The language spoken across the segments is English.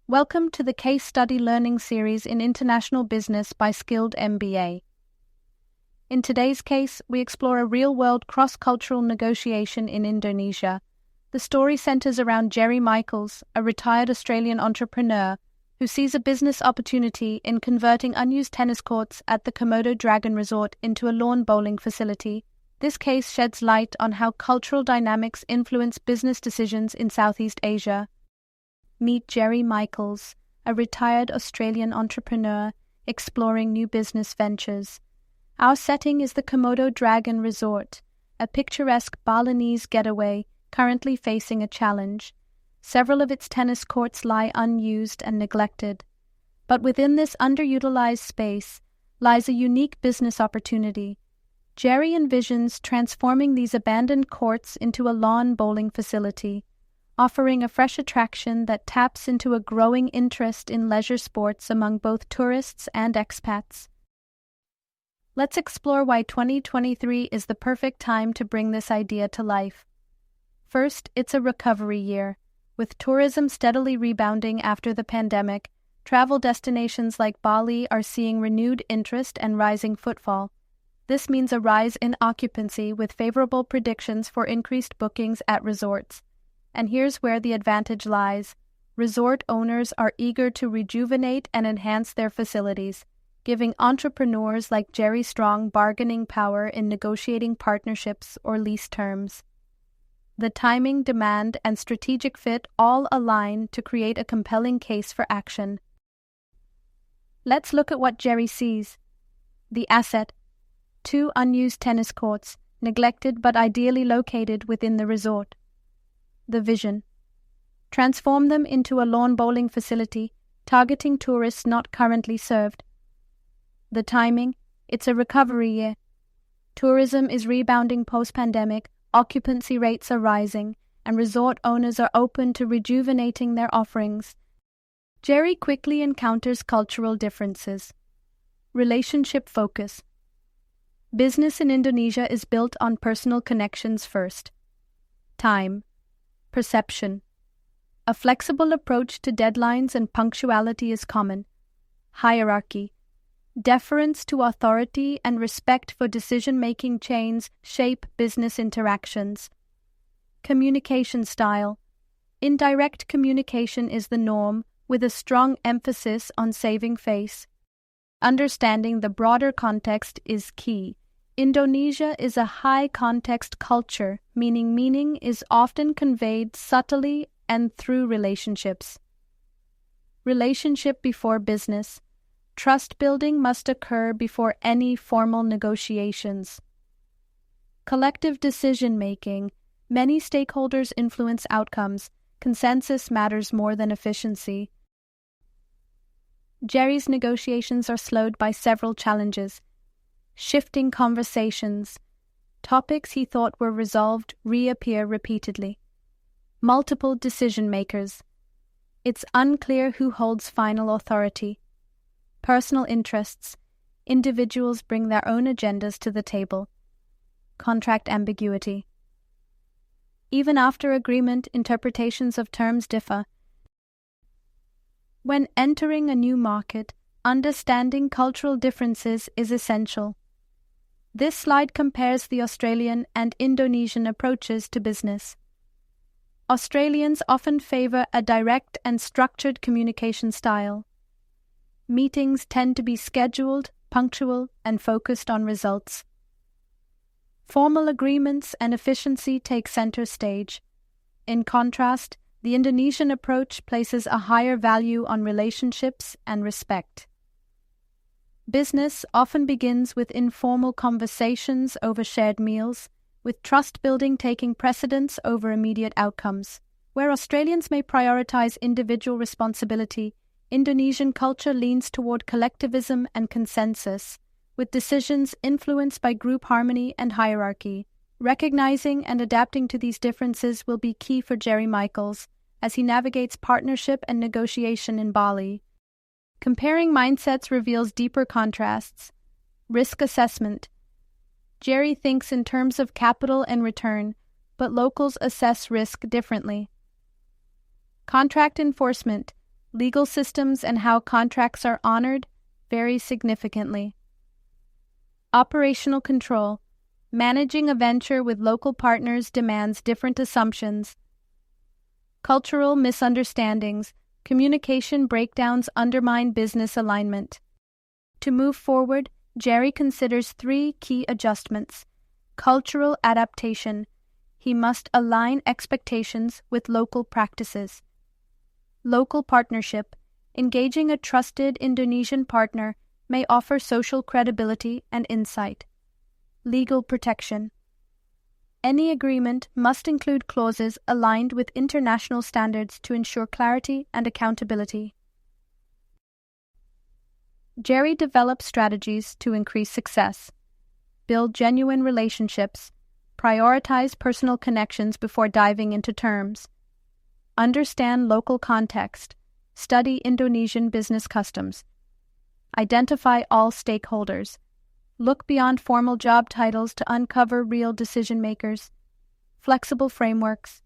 Welcome to the Case Study Learning Series in International Business by Skilled MBA. In today's case, we explore a real-world cross-cultural negotiation in Indonesia. The story centers around Jerry Michaels, a retired Australian entrepreneur who sees a business opportunity in converting unused tennis courts at the Komodo Dragon Resort into a lawn bowling facility. This case sheds light on how cultural dynamics influence business decisions in Southeast Asia. Meet Jerry Michaels, a retired Australian entrepreneur exploring new business ventures. Our setting is the Komodo Dragon Resort, a picturesque Balinese getaway currently facing a challenge. Several of its tennis courts lie unused and neglected. But within this underutilized space lies a unique business opportunity. Jerry envisions transforming these abandoned courts into a lawn bowling facility, offering a fresh attraction that taps into a growing interest in leisure sports among both tourists and expats. Let's explore why 2023 is the perfect time to bring this idea to life. First, it's a recovery year. With tourism steadily rebounding after the pandemic, travel destinations like Bali are seeing renewed interest and rising footfall. This means a rise in occupancy with favorable predictions for increased bookings at resorts. And here's where the advantage lies. Resort owners are eager to rejuvenate and enhance their facilities, giving entrepreneurs like Jerry strong bargaining power in negotiating partnerships or lease terms. The timing, demand, and strategic fit all align to create a compelling case for action. Let's look at what Jerry sees. The asset: 2 unused tennis courts, neglected but ideally located within the resort. The vision: transform them into a lawn bowling facility, targeting tourists not currently served. The timing: it's a recovery year. Tourism is rebounding post-pandemic, occupancy rates are rising, and resort owners are open to rejuvenating their offerings. Jerry quickly encounters cultural differences. Relationship focus: business in Indonesia is built on personal connections first. Time: perception: a flexible approach to deadlines and punctuality is common. Hierarchy: deference to authority and respect for decision-making chains shape business interactions. Communication style: indirect communication is the norm, with a strong emphasis on saving face. Understanding the broader context is key. Indonesia is a high-context culture, meaning is often conveyed subtly and through relationships. Relationship before business: trust building must occur before any formal negotiations. Collective decision-making: many stakeholders influence outcomes. Consensus matters more than efficiency. Jerry's negotiations are slowed by several challenges. Shifting conversations: topics he thought were resolved reappear repeatedly. Multiple decision-makers: it's unclear who holds final authority. Personal interests: individuals bring their own agendas to the table. Contract ambiguity: even after agreement, interpretations of terms differ. When entering a new market, understanding cultural differences is essential. This slide compares the Australian and Indonesian approaches to business. Australians often favor a direct and structured communication style. Meetings tend to be scheduled, punctual, and focused on results. Formal agreements and efficiency take center stage. In contrast, the Indonesian approach places a higher value on relationships and respect. Business often begins with informal conversations over shared meals, with trust building taking precedence over immediate outcomes. Where Australians may prioritize individual responsibility, Indonesian culture leans toward collectivism and consensus, with decisions influenced by group harmony and hierarchy. Recognizing and adapting to these differences will be key for Jerry Michaels as he navigates partnership and negotiation in Bali. Comparing mindsets reveals deeper contrasts. Risk assessment: Jerry thinks in terms of capital and return, but locals assess risk differently. Contract enforcement: Legal systems and how contracts are honored vary significantly. Operational control. Managing a venture with local partners demands different assumptions. Cultural misunderstandings. Communication breakdowns undermine business alignment. To move forward, Jerry considers 3 key adjustments. Cultural adaptation. He must align expectations with local practices. Local partnership. Engaging a trusted Indonesian partner may offer social credibility and insight. Legal protection. Any agreement must include clauses aligned with international standards to ensure clarity and accountability. Jerry develops strategies to increase success. Build genuine relationships. Prioritize personal connections before diving into terms. Understand local context. Study Indonesian business customs. Identify all stakeholders. Look beyond formal job titles to uncover real decision-makers. Flexible frameworks.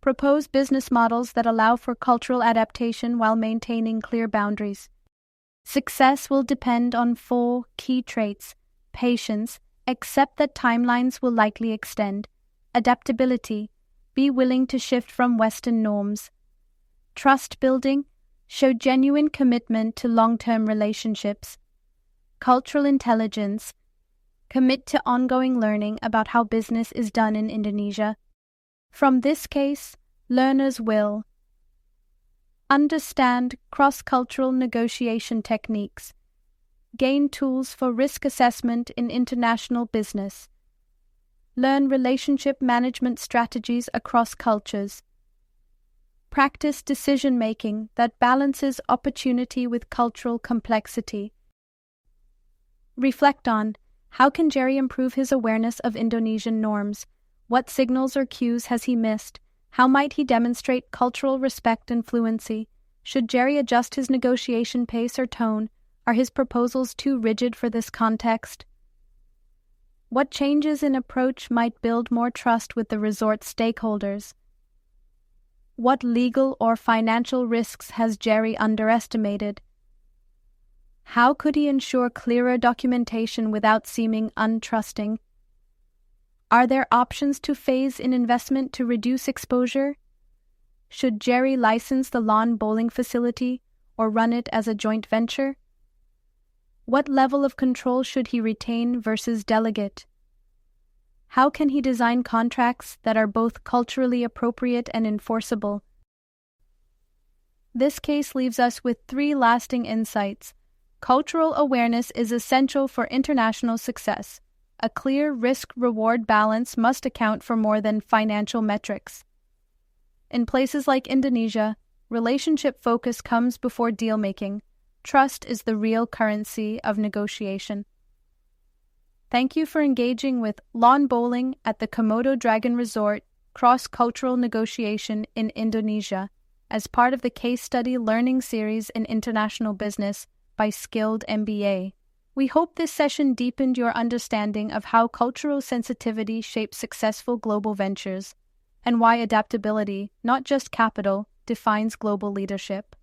Propose business models that allow for cultural adaptation while maintaining clear boundaries. Success will depend on 4 key traits: patience, accept that timelines will likely extend; adaptability, be willing to shift from Western norms; trust building, show genuine commitment to long-term relationships; cultural intelligence, commit to ongoing learning about how business is done in Indonesia. From this case, learners will understand cross-cultural negotiation techniques, gain tools for risk assessment in international business, learn relationship management strategies across cultures, practice decision-making that balances opportunity with cultural complexity. Reflect on: how can Jerry improve his awareness of Indonesian norms? What signals or cues has he missed? How might he demonstrate cultural respect and fluency? Should Jerry adjust his negotiation pace or tone? Are his proposals too rigid for this context? What changes in approach might build more trust with the resort stakeholders? What legal or financial risks has Jerry underestimated? How could he ensure clearer documentation without seeming untrusting? Are there options to phase in investment to reduce exposure? Should Jerry license the lawn bowling facility or run it as a joint venture? What level of control should he retain versus delegate? How can he design contracts that are both culturally appropriate and enforceable? This case leaves us with 3 lasting insights. Cultural awareness is essential for international success. A clear risk-reward balance must account for more than financial metrics. In places like Indonesia, relationship focus comes before deal-making. Trust is the real currency of negotiation. Thank you for engaging with Lawn Bowling at the Komodo Dragon Resort, Cross-Cultural Negotiation in Indonesia, as part of the Case Study Learning Series in International Business by Skilled MBA. We hope this session deepened your understanding of how cultural sensitivity shapes successful global ventures, and why adaptability, not just capital, defines global leadership.